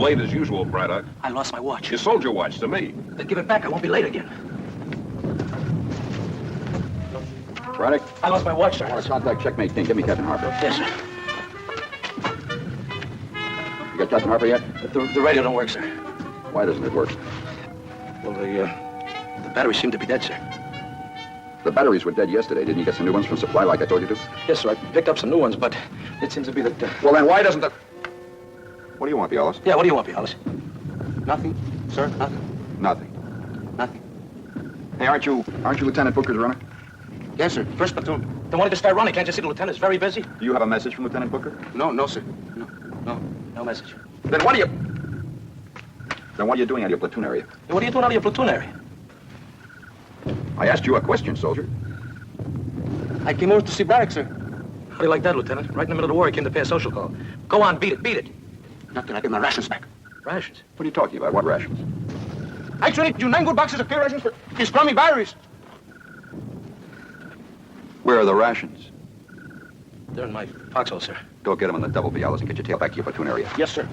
late as usual, Braddock. I lost my watch. You sold your watch to me. Then give it back. I won't be late again. Braddock? I lost my watch, sir. Contact checkmate team. Give me Captain Harper. Yes, sir. You got Captain Harper yet? The radio don't work, sir. Why doesn't it work? Well, the batteries seem to be dead, sir. The batteries were dead yesterday. Didn't you get some new ones from supply like I told you to? Yes, sir. I picked up some new ones, but it seems to be that... Well, then why doesn't the... What do you want, Bialas? Yeah, what do you want, Bialas? Nothing, sir. Nothing. Nothing. Nothing. Hey, aren't you Lieutenant Booker's runner? Yes, sir. First platoon. Then why don't you start running? Can't you see the lieutenant's very busy? Do you have a message from Lieutenant Booker? No, sir. No message. Then what are you doing out of your platoon area? Hey, what are you doing out of your platoon area? I asked you a question, soldier. I came over to see Braddock, sir. How do you like that, Lieutenant? Right in the middle of the war, he came to pay a social call. Go on, beat it. Not till I get my rations back. Rations? What are you talking about? What rations? I traded you 9 good boxes of K rations for these crummy batteries. Where are the rations? They're in my foxhole, sir. Go get them on the double, Bialas, and get your tail back to your platoon area. Yes, sir.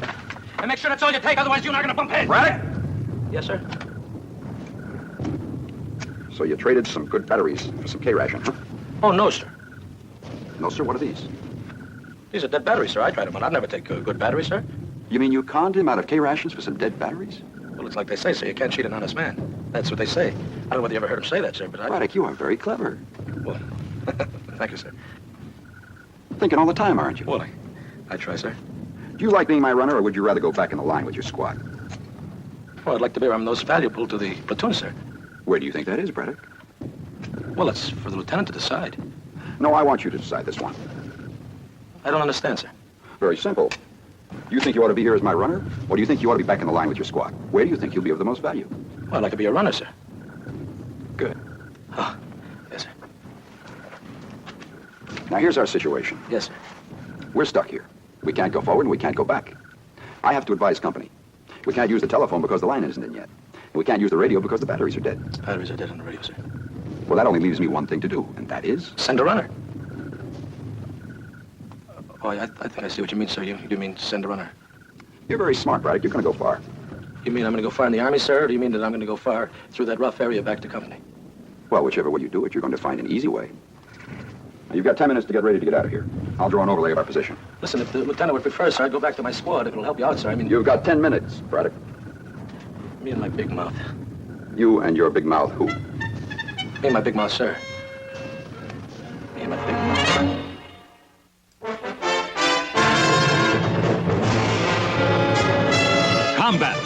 And make sure that's all you take, otherwise you're not going to bump heads. Braddock? Yes, sir. So you traded some good batteries for some K ration, huh? Oh, no, sir. No, sir. What are these? These are dead batteries, sir. I tried them, but I'd never take good batteries, sir. You mean you conned him out of K rations for some dead batteries? Well, it's like they say, sir. You can't cheat an honest man. That's what they say. I don't know whether you ever heard him say that, sir, but I... Braddock, you are very clever. Well, thank you, sir. Thinking all the time, aren't you? Well, I try, sir. Do you like being my runner, or would you rather go back in the line with your squad? Well, I'd like to be where I'm most valuable to the platoon, sir. Where do you think that is, Braddock? Well, it's for the lieutenant to decide. No, I want you to decide this one. I don't understand, sir. Very simple. Do you think you ought to be here as my runner, or do you think you ought to be back in the line with your squad? Where do you think you'll be of the most value? Well, I'd like to be a runner, sir. Good. Oh, yes, sir. Now, here's our situation. Yes, sir. We're stuck here. We can't go forward and we can't go back. I have to advise company. We can't use the telephone because the line isn't in yet. And we can't use the radio because the batteries are dead. The batteries are dead on the radio, sir. Well, that only leaves me one thing to do, and that is... Send a runner. Oh, I think I see what you mean, sir. You mean send a runner. You're very smart, Braddock. You're going to go far. You mean I'm going to go far in the Army, sir, or do you mean that I'm going to go far through that rough area back to company? Well, whichever way you do it, you're going to find an easy way. Now, you've got 10 minutes to get ready to get out of here. I'll draw an overlay of our position. Listen, if the lieutenant would prefer, sir, I'd go back to my squad if it'll help you out, sir. I mean... You've got 10 minutes, Braddock. Me and my big mouth. You and your big mouth who? Me and my big mouth, sir. Me and my big mouth. Combat.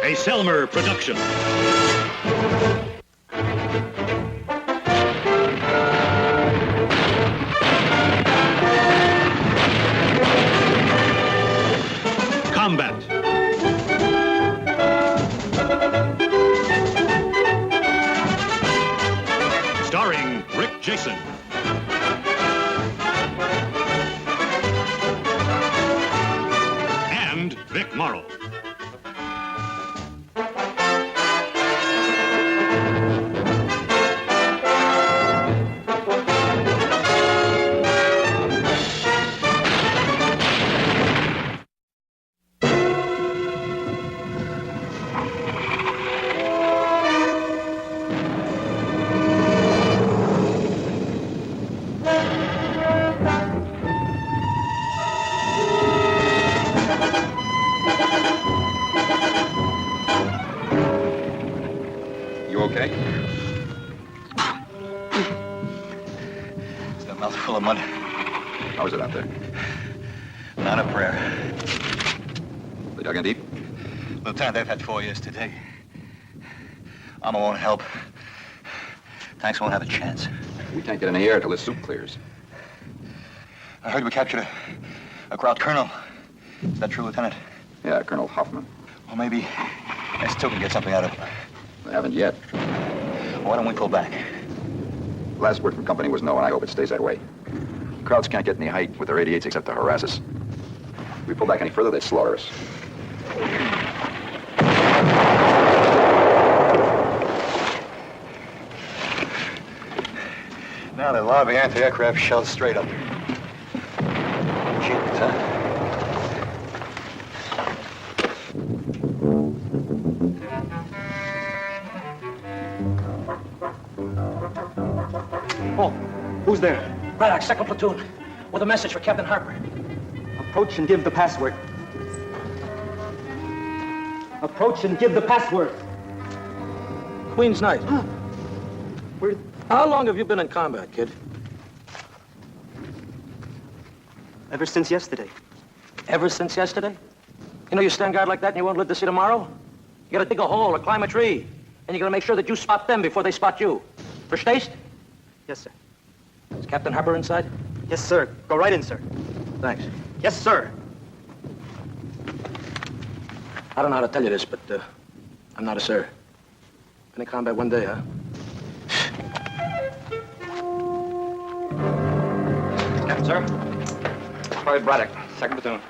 A Selmer production. Combat. Starring Rick Jason. And Vic Morrow. You okay? It's got a mouthful of mud. How is it out there? Not a prayer. They dug in deep? Lieutenant, they've had 4 years today. Armor won't help. Tanks won't have a chance. We can't get any air till this soup clears. I heard we captured a Kraut colonel. Is that true, Lieutenant? Yeah, Colonel Hoffman. Well, maybe S2 can get something out of him. They haven't yet. Why don't we pull back? Last word from company was no, and I hope it stays that way. Krauts can't get any height with their 88s except to harass us. If we pull back any further, they'd slaughter us. Now they're lobbing anti-aircraft shells straight up. Jeez, huh? Oh, who's there? Braddock, second platoon, with a message for Captain Harper. Approach and give the password. Approach and give the password. Queen's Night. Where? How long have you been in combat, kid? Ever since yesterday. Ever since yesterday? You know you stand guard like that and you won't live to see tomorrow? You gotta dig a hole or climb a tree. And you gotta make sure that you spot them before they spot you. Verstehst? Yes, sir. Is Captain Harper inside? Yes, sir. Go right in, sir. Thanks. Yes, sir. I don't know how to tell you this, but I'm not a sir. Been in combat one day, huh? Captain, sir. Private Braddock, second platoon.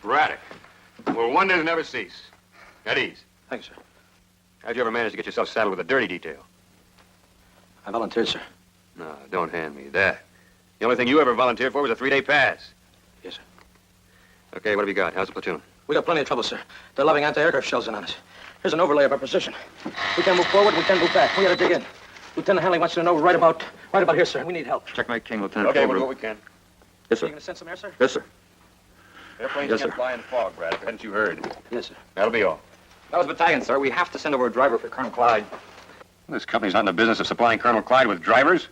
Braddock. Well, wonders never cease. At ease. Thanks, sir. How'd you ever manage to get yourself saddled with a dirty detail? I volunteered, sir. No, don't hand me that. The only thing you ever volunteered for was a 3-day pass. Yes, sir. Okay, what have you got? How's the platoon? We got plenty of trouble, sir. They're lobbing anti-aircraft shells in on us. Here's an overlay of our position. We can't move forward, we can't move back. We gotta dig in. Lieutenant Hanley wants you to know right about here, sir. We need help. Checkmate King, Lieutenant. Okay, we'll do what we can. Yes, Are sir. you gonna send some air, sir? Yes, sir. Airplanes Yes, can't sir. fly in fog, Braddock. Hadn't you heard? Yes, sir. That'll be all. That was battalion, sir. We have to send over a driver for Colonel Clyde. This company's not in the business of supplying Colonel Clyde with drivers.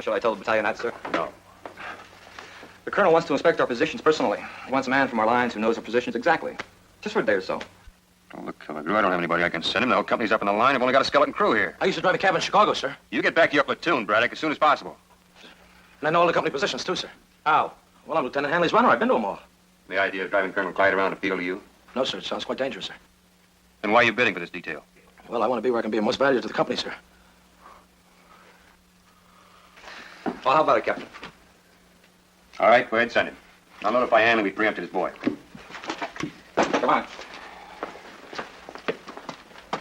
Shall I tell the battalion that, sir? No. The colonel wants to inspect our positions personally. He wants a man from our lines who knows our positions exactly. Just for a day or so. Oh, look, Killigrew, I don't have anybody I can send him. The whole company's up in the line. I've only got a skeleton crew here. I used to drive a cab in Chicago, sir. You get back to your platoon, Braddock, as soon as possible. And I know all the company positions, too, sir. How? Well, I'm Lieutenant Hanley's runner. I've been to them all. The idea of driving Colonel Clyde around appeal to you? No, sir. It sounds quite dangerous, sir. Then why are you bidding for this detail? Well, I want to be where I can be of most value to the company, sir. Well, how about it, Captain? All right, go ahead, send him. I'll notify Hanley we preempted his boy. Come on.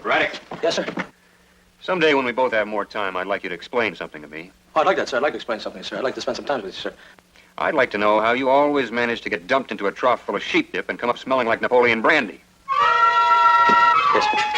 Braddock, Yes, sir. someday when we both have more time, I'd like you to explain something to me. Oh, I'd like that, sir. I'd like to explain something, sir. I'd like to spend some time with you, sir. I'd like to know how you always manage to get dumped into a trough full of sheep dip and come up smelling like Napoleon brandy. Yes, sir.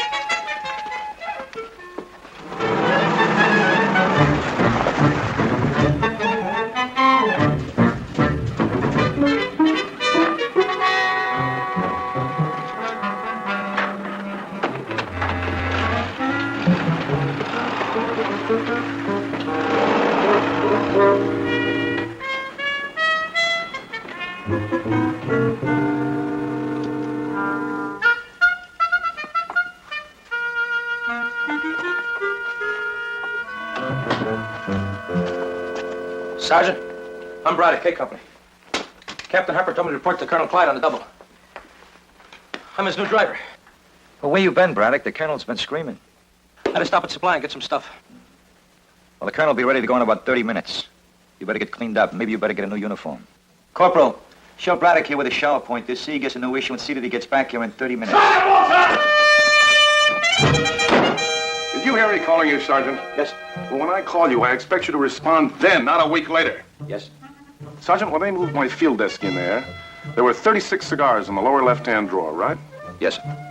Sergeant, I'm Braddock, K Company. Captain Harper told me to report to Colonel Clyde on the double. I'm his new driver. Well, where you been, Braddock? The colonel's been screaming. I had to stop at Supply and get some stuff. Well, the colonel will be ready to go in about 30 minutes. You better get cleaned up. Maybe you better get a new uniform. Corporal, show Braddock here with a shower point. This see he gets a new issue and see that he gets back here in 30 minutes. Did you hear me calling you, Sergeant? Yes. Well, when I call you, I expect you to respond then, not a week later. Yes. Sergeant, when they moved my field desk in there were 36 cigars in the lower left-hand drawer, right? Yes, sir.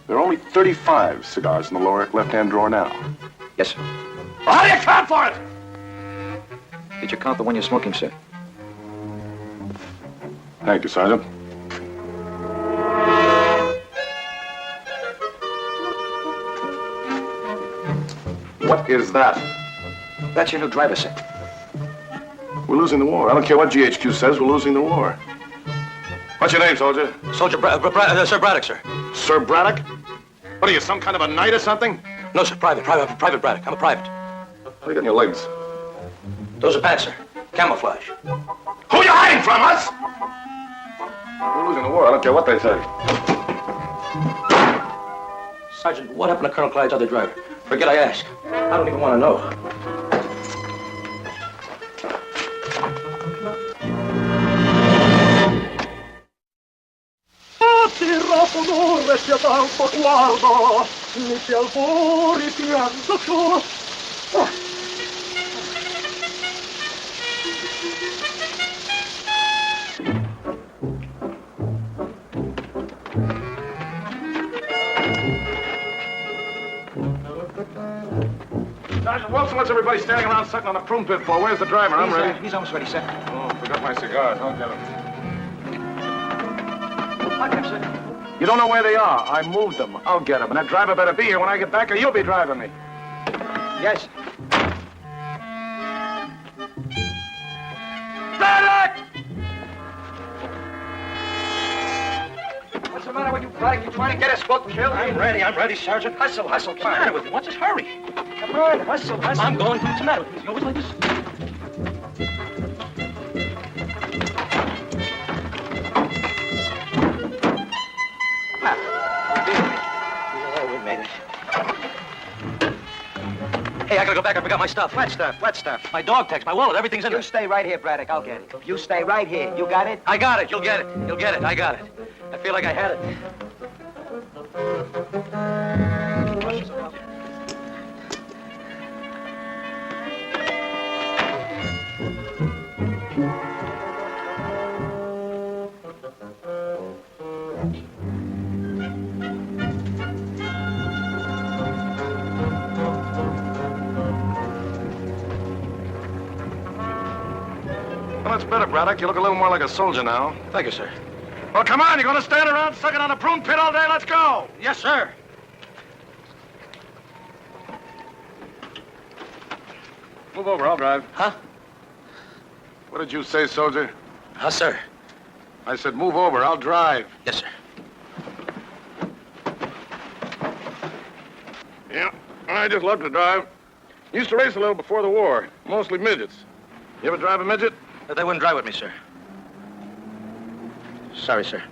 There are only 35 cigars in the lower left-hand drawer now. Yes, sir. Well, how do you account for it? Did you count the one you're smoking, sir? Thank you, Sergeant. What is that? That's your new driver, sir. We're losing the war. I don't care what GHQ says, we're losing the war. What's your name, soldier? Sir Braddock, sir. Sir Braddock? What are you, some kind of a knight or something? No, sir, private Braddock. I'm a private. What do you got in your legs? Those are pants, sir. Camouflage. Who are you hiding from, us? We're losing the war. I don't care what they say. Sergeant, what happened to Colonel Clyde's other driver? Forget I asked. I don't even want to know. Sergeant Wilson, what's everybody standing around sucking on a prune pit for? Where's the driver? I'm ready. He's almost ready, sir. Oh, forgot my cigars. I'll get them. I'll get him, sir. You don't know where they are. I moved them. I'll get them. And that driver better be here when I get back, or you'll be driving me. Yes. What's the matter with you, Braddock? You trying to get us both killed? I'm ready, Sergeant. Hustle. What's the matter with you? What's this hurry? Come on, hustle. I'm going to. What's the matter with you? You always like this? We made it. Hey, I gotta go back. I forgot my stuff. What stuff? My dog tags, my wallet, everything's in You there. stay right here, Braddock. I'll get it. You stay right here. You got it? I got it. You'll get it. I got it. I feel like I had it. Well, that's better, Braddock. You look a little more like a soldier now. Thank you, sir. Well, come on. You're going to stand around sucking on a prune pit all day? Let's go. Yes, sir. Move over. I'll drive. Huh? What did you say, soldier? Huh, sir? I said move over. I'll drive. Yes, sir. Yeah, I just love to drive. Used to race a little before the war. Mostly midgets. You ever drive a midget? They wouldn't drive with me, sir. Sorry, sir.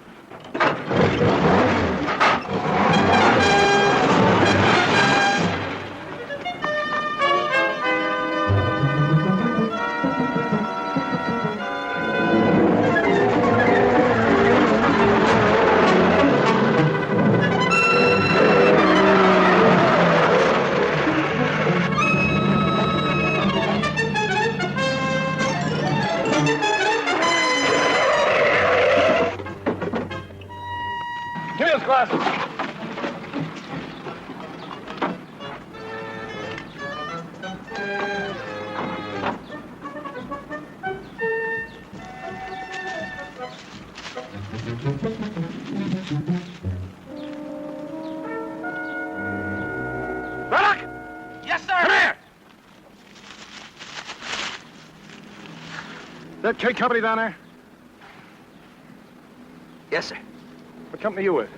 Give me those glasses. Braddock! Yes, sir. Come here! That K Company down there? Yes, sir. What company you with?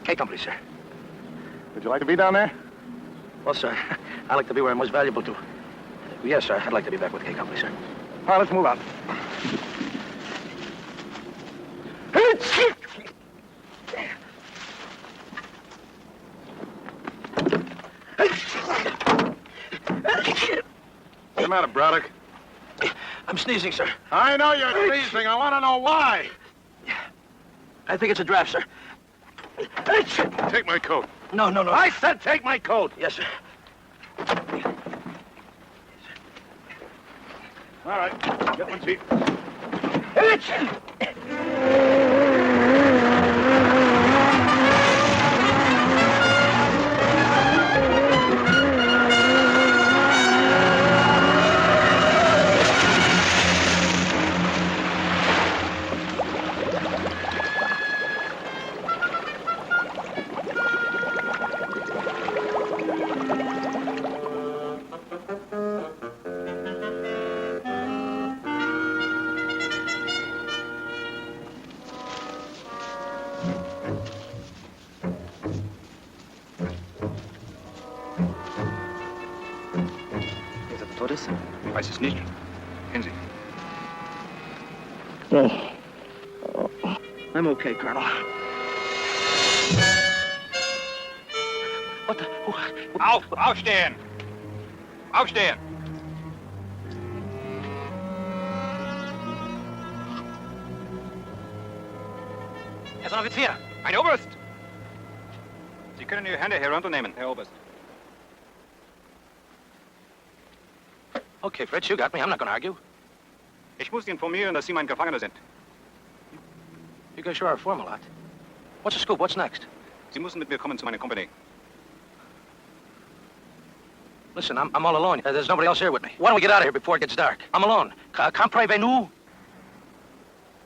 K Company, sir. Would you like to be down there? Well, sir, I like to be where I'm most valuable to. Yes, sir. I'd like to be back with K Company, sir. All right, let's move on. What's the matter, Braddock? I'm sneezing, sir. I know you're sneezing. I want to know why. I think it's a draft, sir. Take my coat. No. I said take my coat. Yes, sir. All right, get one seat. Weiß es nicht. Kennen Sie? I'm okay, Colonel. What the? Aufstehen! Aufstehen! Er ist ein Offizier. Ein Oberst! Sie können Ihre Hände herunternehmen, Herr Oberst. Okay, Fritz, you got me. I'm not going to argue. Ich muss Sie informieren, dass Sie mein Gefangener sind. You guys sure are formal, lot. What's the scoop? What's next? Sie müssen mit mir kommen zu meiner Company. Listen, I'm all alone. There's nobody else here with me. Why don't we get out of here before it gets dark? I'm alone. Comprenez-vous?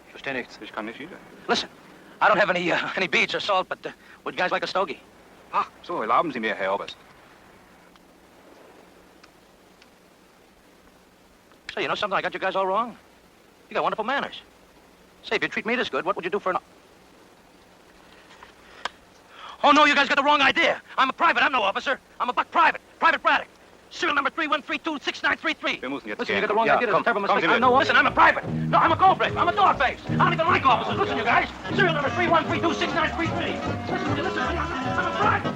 Ich verstehe nichts. Ich kann nicht wieder. Listen, I don't have any beads or salt, but would you guys like a stogie? Ach, so, erlauben Sie mir, Herr Oberst. Say, you know something? I got you guys all wrong. You got wonderful manners. Say, if you treat me this good, what would you do for an... Oh, no, you guys got the wrong idea. I'm a private. I'm no officer. I'm a buck private. Private Braddock. Serial number 31326933. Wir müssen jetzt Listen, you gehen. got the wrong Ja, idea. That's komm, a terrible kommen mistake. Sie I mit. know. Listen, I'm a private. No, I'm a goldface. I'm a dogface. I don't even like officers. Listen, you guys. Serial number 31326933. Listen, I'm a private.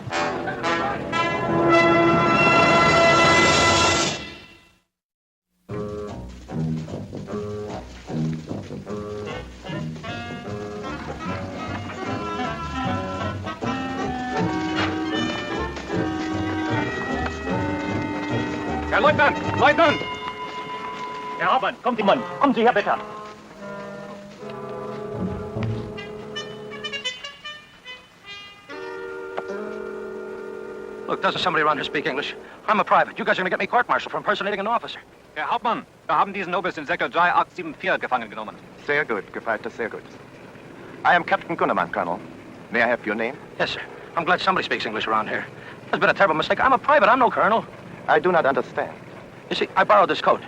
Herr Leutnant! Leutnant! Herr Hauptmann, kommen Sie, Mann. Kommen Sie her, bitte. Look, doesn't somebody around here speak English? I'm a private. You guys are going to get me court-martialed for impersonating an officer. Herr Hauptmann, wir haben diesen Oberst in Sektor 3874 gefangen genommen. Sehr gut, Gefreiter, sehr gut. I am Captain Gunnerman, Colonel. May I have your name? Yes, sir. I'm glad somebody speaks English around here. There's been a terrible mistake. I'm a private. I'm no colonel. I do not understand. You see, I borrowed this coat.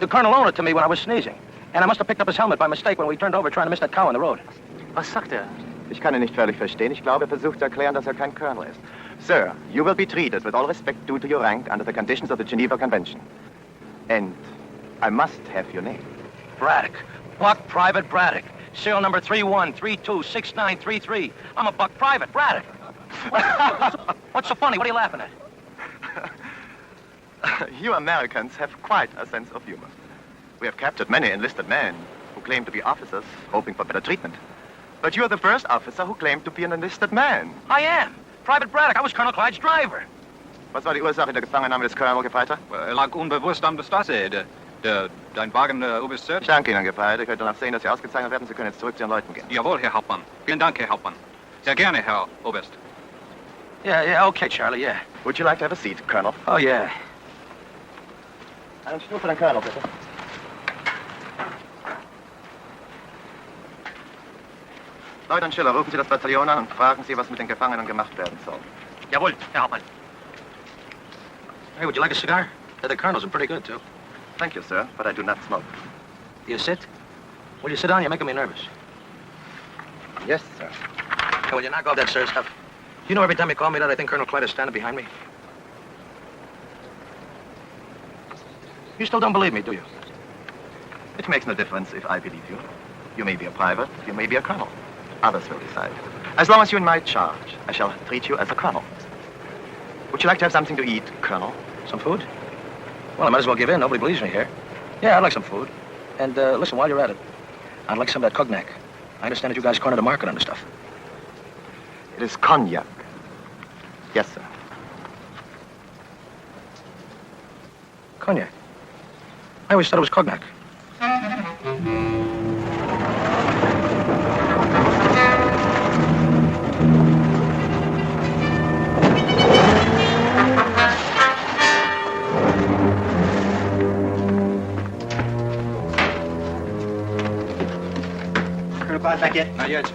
The colonel loaned it to me when I was sneezing. And I must have picked up his helmet by mistake when we turned over trying to miss that cow on the road. Was sagt er? Ich kann ihn nicht völlig verstehen. Ich glaube, er versucht zu erklären, dass er kein Colonel ist. Sir, you will be treated with all respect due to your rank under the conditions of the Geneva Convention. And I must have your name. Braddock. Buck Private Braddock. Serial number 31326933. I'm a buck private, Braddock. What's so funny? What are you laughing at? You Americans have quite a sense of humor. We have captured many enlisted men who claim to be officers, hoping for better treatment. But you're the first officer who claimed to be an enlisted man. I am. Private Braddock. I was Colonel Clyde's driver. Was war die Ursache der Gefangennahme des Colonel, Gefreiter? Er lag unbewusst am der Straße. Dein Wagen, Oberst Ich danke Ihnen, Gefreiter. Ich werde danach sehen, dass Sie ausgezeichnet werden. Sie können jetzt zurück zu Ihren Leuten gehen. Jawohl, Herr Hauptmann. Vielen Dank, Herr Hauptmann. Sehr gerne, Herr Oberst. Yeah, okay, Charlie, yeah. Would you like to have a seat, Colonel? Oh, yeah. Einen Stuhl für den Colonel, bitte. Leutnant Schiller, rufen Sie das Bataillon an und fragen Sie, was mit den Gefangenen gemacht werden soll. Jawohl, Herr Hauptmann. Hey, would you like a cigar? The colonels are pretty good, too. Thank you, sir, but I do not smoke. You sit? Will you sit down? You're making me nervous. Yes, sir. Hey, will you knock off that sir stuff? You know, every time you call me that, I think Colonel Clyde is standing behind me. You still don't believe me, do you? It makes no difference if I believe you. You may be a private, you may be a colonel. Others will decide. As long as you're in my charge, I shall treat you as a colonel. Would you like to have something to eat, Colonel? Some food? Well, I might as well give in. Nobody believes me here. Yeah, I'd like some food. And, listen, while you're at it, I'd like some of that cognac. I understand that you guys cornered the market on this stuff. It is cognac. Yes, sir. Cognac? I always thought it was cognac. Colonel Clyde back yet? Not yet.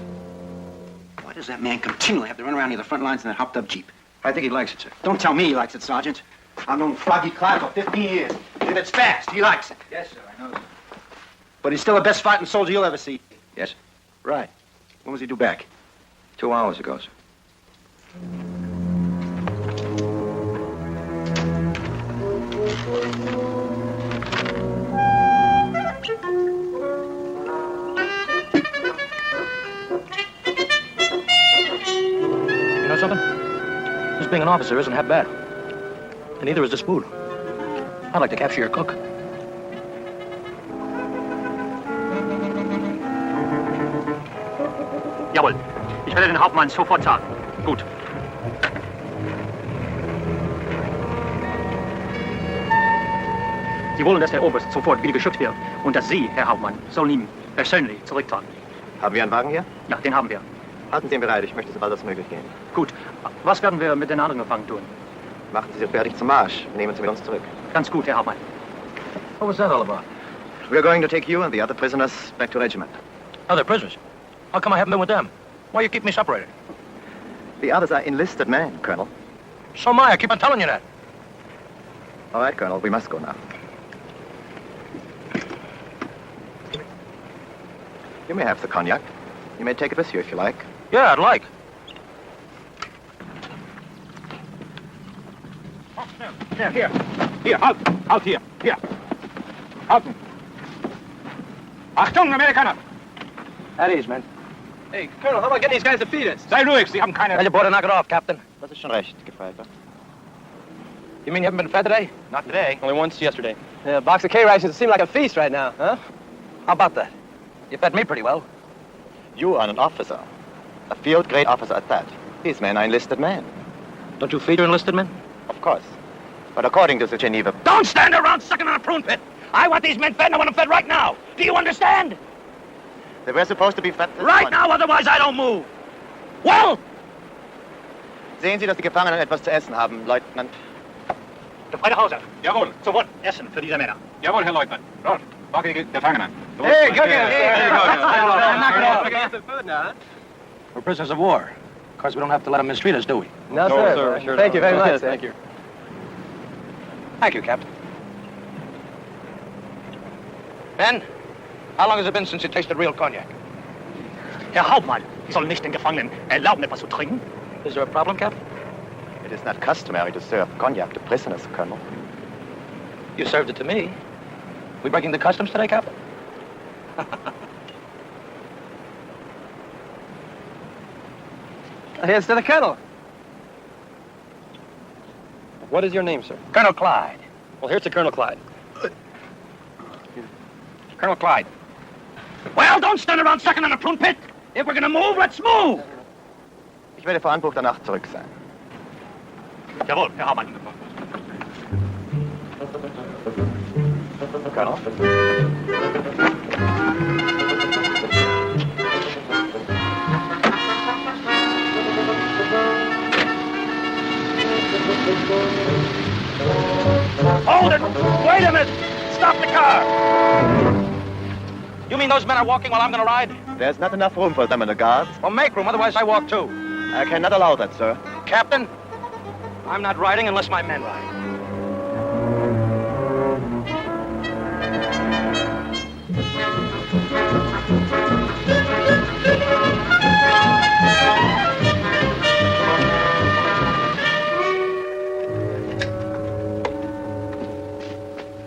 Why does that man continually have to run around near the front lines in that hopped-up Jeep? I think he likes it, sir. Don't tell me he likes it, Sergeant. I've known Froggy Clyde for 15 years. If it's fast, he likes it. Yes, sir, I know, sir. But he's still the best fighting soldier you'll ever see. Yes, sir. Right. When was he due back? 2 hours ago, sir. You know something? Just being an officer isn't half bad. And neither is this food. I'd like to capture your cook. Jawohl. Ich werde den Hauptmann sofort sagen. Gut. Sie wollen, dass der Oberst sofort wieder geschützt wird und dass Sie, Herr Hauptmann, sollen ihn persönlich zurücktragen. Haben wir einen Wagen hier? Ja, den haben wir. Halten Sie ihn bereit. Ich möchte so bald als möglich gehen. Gut. Was werden wir mit den anderen Gefangenen tun? Machen Sie sich fertig zum Marsch. Nehmen Sie mit uns zurück. Ganz gut, Herr Hauptmann. What was that all about? We're going to take you and the other prisoners back to regiment. Other prisoners? How come I haven't been with them? Why you keep me separated? The others are enlisted men, Colonel. So am I. I keep on telling you that. All right, Colonel, we must go now. You may have the cognac. You may take it with you if you like. Yeah, I'd like. Here. Hier, halt. Halt hier. Hier. Halten. Achtung, Amerikaner. At ease, man. Hey, Colonel, how about getting these guys to feed us? Sei ruhig, Sie haben keine... Tell your boy to knock it off, Captain. Das ist schon recht, Gefreiter. You mean you haven't been fed today? Not today. Only once yesterday. Yeah, a box of K-rations seem like a feast right now, huh? How about that? You fed me pretty well. You are an officer. A field-grade officer at that. These men are enlisted men. Don't you feed your enlisted men? Of course. But according to the Geneva... Don't stand around sucking on a prune pit. I want these men fed, and I want them fed right now. Do you understand? They were supposed to be fed this Right morning. now, otherwise I don't move. Well! Sehen Sie, dass die Gefangenen etwas zu essen haben, Leutnant. Gefreiter Hauser. Jawohl. Sofort Essen für diese Männer. Jawohl, Herr Leutnant. Dort. Wacke die Gefangenen. Hey, go We're prisoners of war. Of course, we don't have to let them mistreat us, do we? No, sir. sure Thank you very much, Yes, sir. thank you. Thank you, Captain. Ben, how long has it been since you tasted real cognac? Herr Hauptmann, Sie sollen nicht den Gefangenen erlauben, etwas zu trinken. Is there a problem, Captain? It is not customary to serve cognac to prisoners, Colonel. You served it to me. We breaking the customs today, Captain? Here's to the Colonel. What is your name, sir? Colonel Clyde. Well, here's to Colonel Clyde. Colonel Clyde. Well, don't stand around sucking on a prune pit. If we're gonna move, let's move. Ich werde vor Anbruch der Nacht zurück sein. Jawohl, Herr Hauptmann. Colonel? Hold it! Wait a minute! Stop the car! You mean those men are walking while I'm gonna ride? There's not enough room for them in the guards. Well, make room, otherwise I walk too. I cannot allow that, sir. Captain, I'm not riding unless my men ride.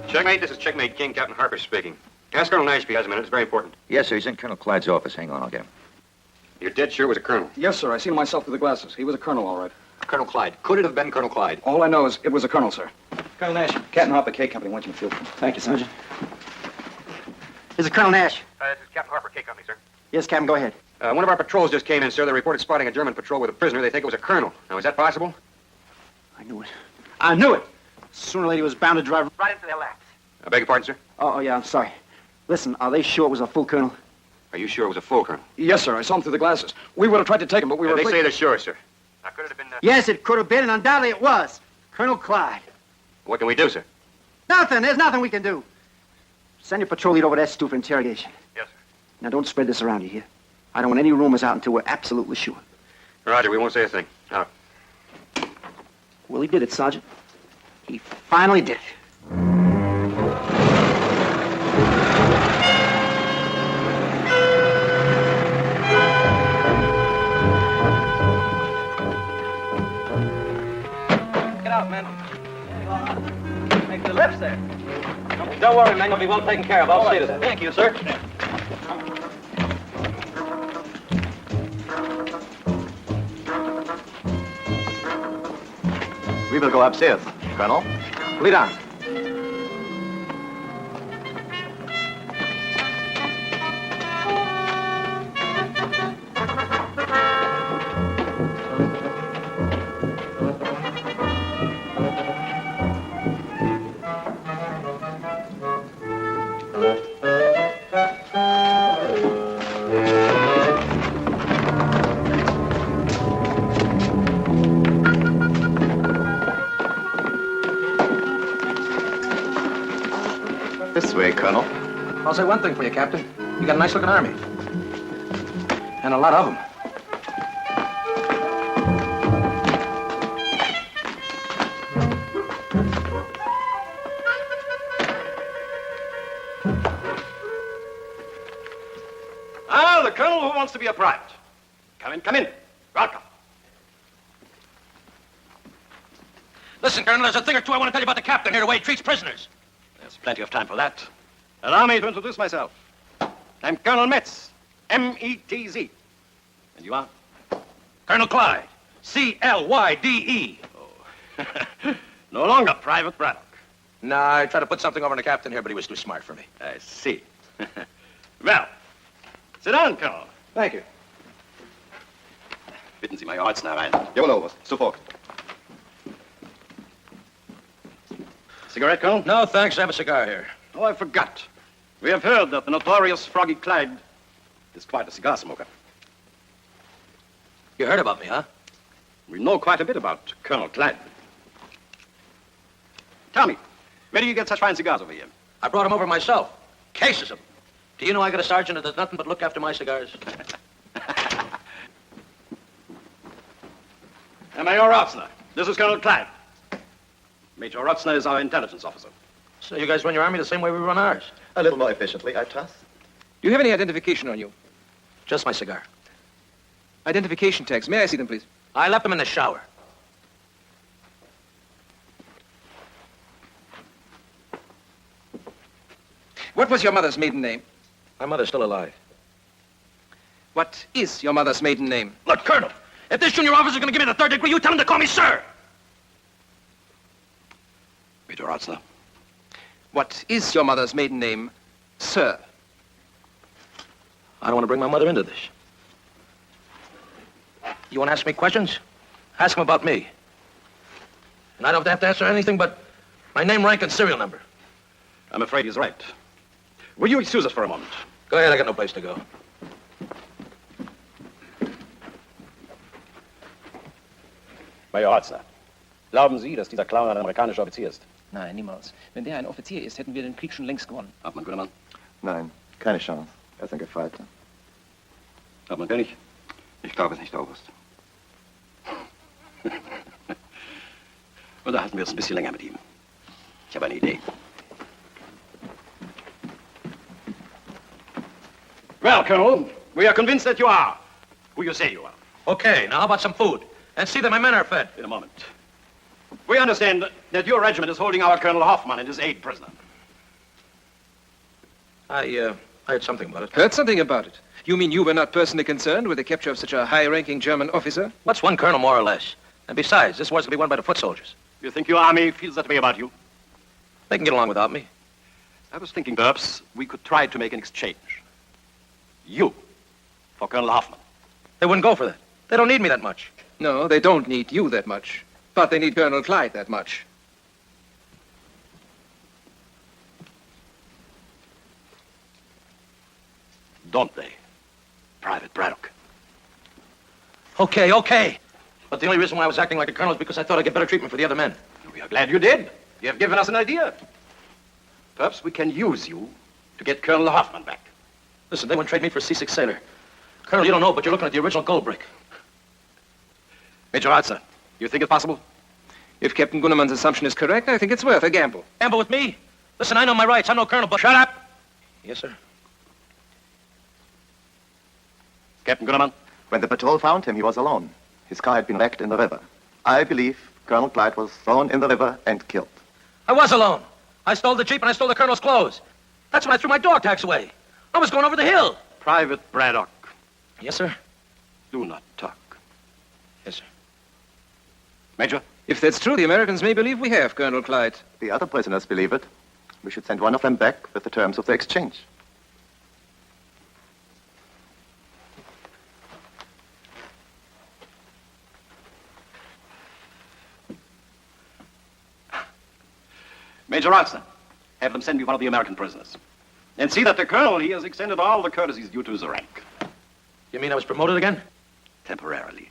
Checkmate, this is Checkmate King, Captain Harper speaking. Ask Colonel Nash if he has a minute. It's very important. Yes, sir. He's in Colonel Clyde's office. Hang on, I'll get him. You're dead sure it was a colonel. Yes, sir. I seen myself through the glasses. He was a colonel, all right. Colonel Clyde. Could it have been Colonel Clyde? All I know is it was a colonel, sir. Colonel Nash, Captain Harper, K Company, wants you in the field. Thank you, Sergeant. This is Colonel Nash. This is Captain Harper, K Company, sir. Yes, Captain, go ahead. One of our patrols just came in, sir. They reported spotting a German patrol with a prisoner. They think it was a colonel. Now, is that possible? I knew it. I knew it! Sooner or later, he was bound to drive right into their laps. I beg your pardon, sir? Oh, yeah, I'm sorry. Listen, are they sure it was a full colonel? Are you sure it was a full colonel? Yes, sir. I saw him through the glasses. We would have tried to take him, but we were... They say they're sure, sir. Now, could it have been... Yes, it could have been, and undoubtedly it was. Colonel Clyde. What can we do, sir? Nothing. There's nothing we can do. Send your patrol lead over to S2 for interrogation. Yes, sir. Now, don't spread this around, you hear? I don't want any rumors out until we're absolutely sure. Roger, we won't say a thing. Out. Well, he did it, Sergeant. He finally did it. Get out, men. Make the lips there. Don't worry, men. You'll be well taken care of. I'll see to that. Thank you, sir. We will go upstairs, Colonel. Lead on. This way, Colonel. I'll say one thing for you, Captain. You got a nice-looking army. And a lot of them. Ah, the colonel who wants to be a private. Come in, come in. Welcome. Listen, Colonel, there's a thing or two I want to tell you about the captain here, the way he treats prisoners. There's plenty of time for that. Allow me to introduce myself. I'm Colonel Metz, M-E-T-Z. And you are? Colonel Clyde, C-L-Y-D-E. Oh. No longer Private Braddock. No, I tried to put something over on the captain here, but he was too smart for me. I see. Well, sit down, Colonel. Thank you. Bitten Sie mal Ihr Holz rein. Jawohl, Oberst. Sofort. Cigarette, Colonel? No, thanks. I have a cigar here. Oh, I forgot. We have heard that the notorious Froggy Clyde is quite a cigar smoker. You heard about me, huh? We know quite a bit about Colonel Clyde. Tell me, where do you get such fine cigars over here? I brought them over myself. Cases of them. Do you know I got a sergeant that does nothing but look after my cigars? Major Rotzner, this is Colonel Clyde. Major Rotzner is our intelligence officer. So you guys run your army the same way we run ours? A little more efficiently, I trust. Do you have any identification on you? Just my cigar. Identification tags. May I see them, please? I left them in the shower. What was your mother's maiden name? My mother's still alive. What is your mother's maiden name? Look, Colonel, if this junior officer's going to give me the third degree, you tell him to call me sir. Major Rotzner. What is your mother's maiden name, sir? I don't want to bring my mother into this. You want to ask me questions? Ask him about me. And I don't have to answer anything but my name, rank, and serial number. I'm afraid he's right. Will you excuse us for a moment? Go ahead, I got no place to go. Major Rotzner, glauben Sie, dass dieser Clown ein amerikanischer Offizier ist? Nein, niemals. Wenn der ein Offizier ist, hätten wir den Krieg schon längst gewonnen. Hauptmann Gunnemann? Nein, keine Chance. Er ist ein Gefreiter. Hauptmann König? Ich glaube es nicht, Oberst. Unterhalten wir uns ein bisschen länger mit ihm. Ich habe eine Idee. Well, Colonel, we are convinced that you are who you say you are. Okay, now how about some food? And see that my men are fed. In a moment. We understand that your regiment is holding our Colonel Hoffman and his aide prisoner. I heard something about it. Heard something about it? You mean you were not personally concerned with the capture of such a high-ranking German officer? What's one colonel, more or less? And besides, this war's going to be won by the foot soldiers. You think your army feels that way about you? They can get along without me. I was thinking perhaps we could try to make an exchange. You for Colonel Hoffman. They wouldn't go for that. They don't need me that much. No, they don't need you that much. But they need Colonel Clyde that much. Don't they, Private Braddock? Okay. But the only reason why I was acting like a colonel is because I thought I'd get better treatment for the other men. We are glad you did. You have given us an idea. Perhaps we can use you to get Colonel Hoffman back. Listen, they wouldn't trade me for a C6 sailor. Colonel, you don't know, but you're looking at the original gold brick. Major Rotzner, you think it's possible? If Captain Gunnermann's assumption is correct, I think it's worth a gamble. Gamble with me? Listen, I know my rights. I'm no colonel, but... Shut up! Yes, sir? Captain Gunnermann? When the patrol found him, he was alone. His car had been wrecked in the river. I believe Colonel Clyde was thrown in the river and killed. I was alone. I stole the jeep and I stole the colonel's clothes. That's when I threw my dog tags away. I was going over the hill. Private Braddock. Yes, sir? Do not talk. Yes, sir. Major? If that's true, the Americans may believe we have Colonel Clyde. The other prisoners believe it. We should send one of them back with the terms of the exchange. Major Rotzner, have them send you one of the American prisoners. And see that the colonel, he has extended all the courtesies due to his rank. You mean I was promoted again? Temporarily.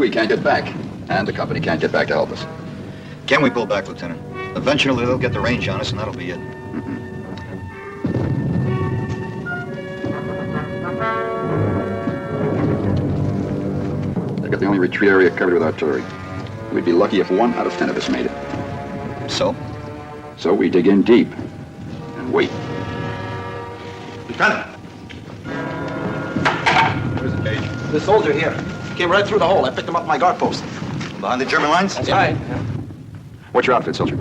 we can't get back. And the company can't get back to help us. Can we pull back, Lieutenant? Eventually, they'll get the range on us, and that'll be it. They've got the only retreat area covered with artillery. We'd be lucky if 1 out of 10 of us made it. So? So we dig in deep and wait. Lieutenant! Where's the cage? The soldier here. Came right through the hole. I picked him up my guard post. Behind the German lines? That's right. What's your outfit, soldier?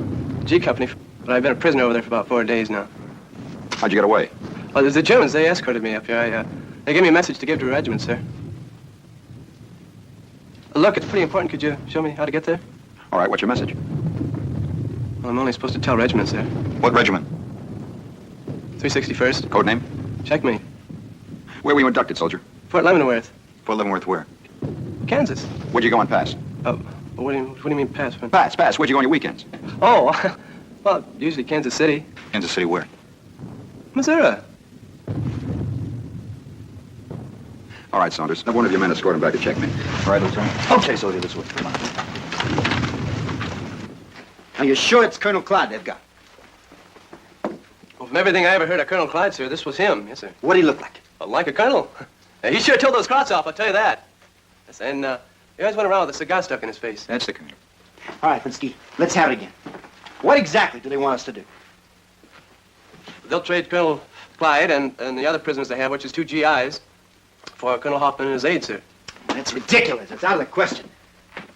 G Company. But I've been a prisoner over there for about 4 days now. How'd you get away? Well, the Germans, they escorted me up here. They gave me a message to give to a regiment, sir. Look, it's pretty important. Could you show me how to get there? All right, what's your message? Well, I'm only supposed to tell regiments, sir. What regiment? 361st. Code name? Checkmate. Where were you inducted, soldier? Fort Leavenworth. Fort Leavenworth where? Kansas. Where'd you go on pass? What do you mean pass? Pass. Where'd you go on your weekends? Oh, well, usually Kansas City. Kansas City where? Missouri. All right, Saunders. Have one of your men escort him back to checkmate. All right, Lieutenant. Okay, soldier, this way. Come on. Are you sure it's Colonel Clyde they've got? Well, from everything I ever heard of Colonel Clyde, sir, this was him. Yes, sir. What do he look like? Well, like a colonel. He sure tilled those crots off, I'll tell you that. Yes, and he always went around with a cigar stuck in his face. That's the colonel. All right, Finsky, let's have it again. What exactly do they want us to do? They'll trade Colonel Clyde and the other prisoners they have, which is 2 GIs, for Colonel Hoffman and his aide, sir. That's ridiculous. It's out of the question.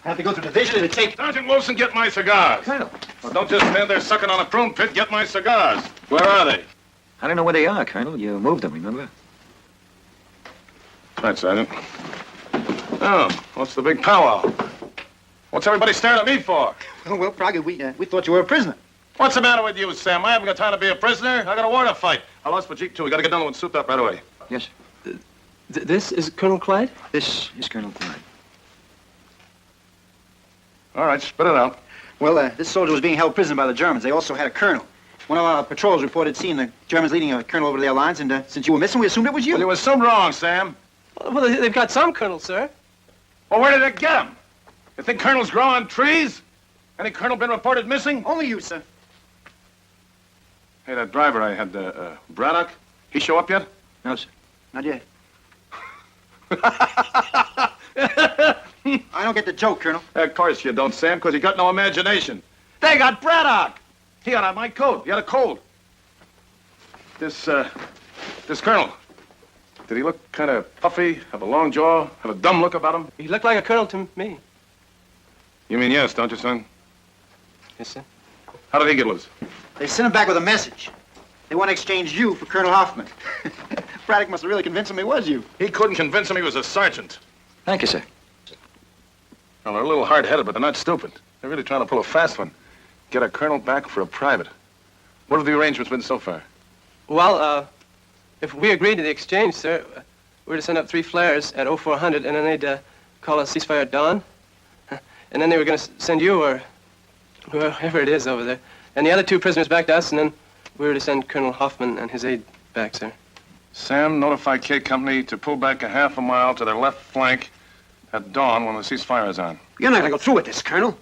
I have to go through division. It'll take... Sergeant Wilson, get my cigars. Colonel. Well, don't just stand there sucking on a prune pit. Get my cigars. Where are they? I don't know where they are, Colonel. You moved them, remember? Right, Sergeant. Oh, what's the big powwow? What's everybody staring at me for? Well, Praga, we thought you were a prisoner. What's the matter with you, Sam? I haven't got time to be a prisoner. I got a war to fight. I lost my Jeep, too. We got to get done with souped up right away. Yes. This is Colonel Clyde? This is Colonel Clyde. All right, spit it out. Well, this soldier was being held prisoner by the Germans. They also had a colonel. One of our patrols reported seeing the Germans leading a colonel over their lines, and since you were missing, we assumed it was you. Well, there was some wrong, Sam. Well, they've got some colonels, sir. Well, where did they get them? You think colonels grow on trees? Any colonel been reported missing? Only you, sir. Hey, that driver I had, Braddock, he show up yet? No, sir. Not yet. I don't get the joke, Colonel. Of course you don't, Sam, because you got no imagination. They got Braddock. He had on my coat. He had a cold. This colonel, did he look kind of puffy, have a long jaw, have a dumb look about him? He looked like a colonel to me. You mean yes, don't you, son? Yes, sir. How did he get loose? They sent him back with a message. They want to exchange you for Colonel Hoffman. Braddock must have really convinced him it was you. He couldn't convince him he was a sergeant. Thank you, sir. Well, they're a little hard-headed, but they're not stupid. They're really trying to pull a fast one. Get a colonel back for a private. What have the arrangements been so far? Well, if we agree to the exchange, sir, we're to send up 3 flares at 0400, and then they'd call a ceasefire at dawn. And then they were going to send you, or whoever it is over there, and the other 2 prisoners back to us, and then we were to send Colonel Hoffman and his aide back, sir. Sam, notify K Company to pull back a half a mile to their left flank at dawn when the ceasefire is on. You're not going to go through with this, Colonel.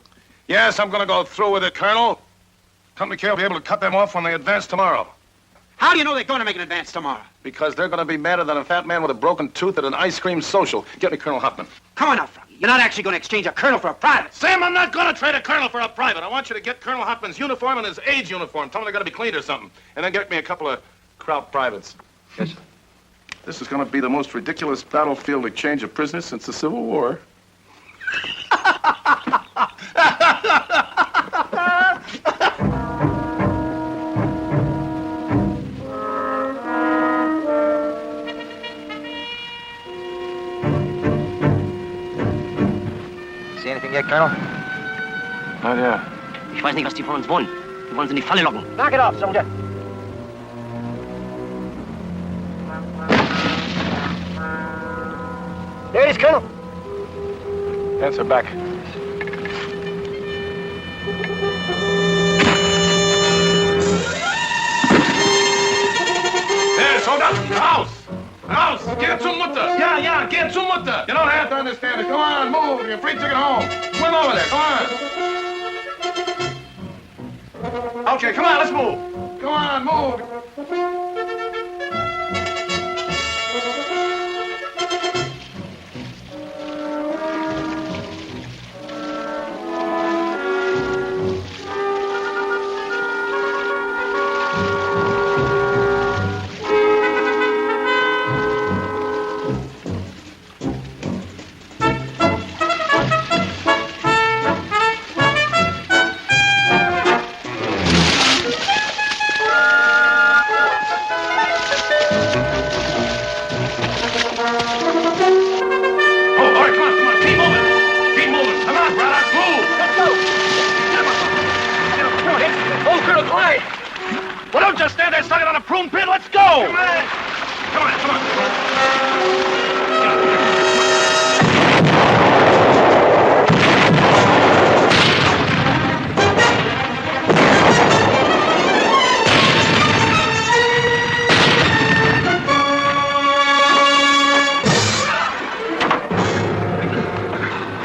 Yes, I'm going to go through with it, Colonel. Company K will be able to cut them off when they advance tomorrow. How do you know they're going to make an advance tomorrow? Because they're going to be madder than a fat man with a broken tooth at an ice cream social. Get me Colonel Hoffman. Come on now, Froggy. You're not actually going to exchange a colonel for a private. Sam, I'm not going to trade a colonel for a private. I want you to get Colonel Hoffman's uniform and his aide's uniform. Tell them they're going to be cleaned or something. And then get me a couple of Kraut privates. Yes, sir. This is going to be the most ridiculous battlefield exchange of prisoners since the Civil War. See anything yet, Colonel? Not yet. Ich weiß nicht, was die von uns wollen. Die wollen sie in die Falle locken. Knock it off, soldier. There it is, Colonel. Answer back. There, Soldat! Raus! Raus! Geh zur Mutter! Ja, geh zur Mutter! puta! You don't have to understand it. Go on, move. You're free ticket home. Swim over there. Go on. Okay, come on, let's move. Go on, move. Well, don't just stand there sucking on a prune pin. Let's go! Come on! Come on!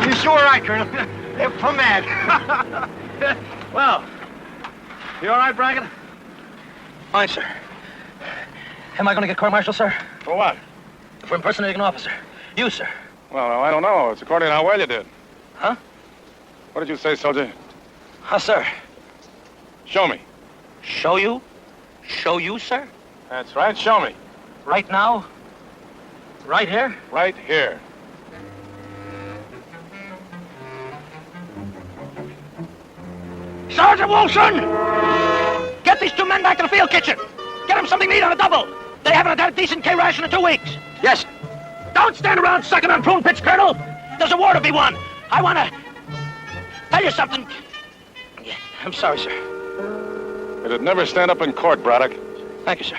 You sure right, Colonel. They're plumb mad. Well, you all right, Brackett? Fine, sir. Am I going to get court-martialed, sir? For what? For impersonating an officer. You, sir. Well, I don't know. It's according to how well you did. Huh? What did you say, soldier? Sir. Show me. Show you? Show you, sir? That's right. Show me. Right now? Right here? Right here. Sergeant Wilson! Get these two men back to the field kitchen. Get them something to eat on a double. They haven't had a decent K ration in 2 weeks. Yes. Don't stand around sucking on prune pits, Colonel. There's a war to be won. I want to tell you something. I'm sorry, sir. It'd never stand up in court, Braddock. Thank you, sir.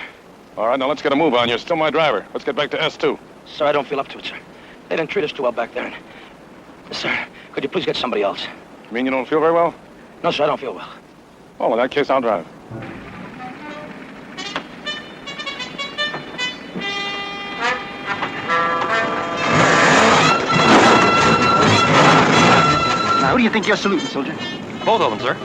All right, now let's get a move on. You're still my driver. Let's get back to S2. Sir, I don't feel up to it, sir. They didn't treat us too well back there. Sir, could you please get somebody else? You mean you don't feel very well? No, sir, I don't feel well. Oh, in that case, I'll drive. Now, who do you think you're saluting, soldier? Both of them, sir.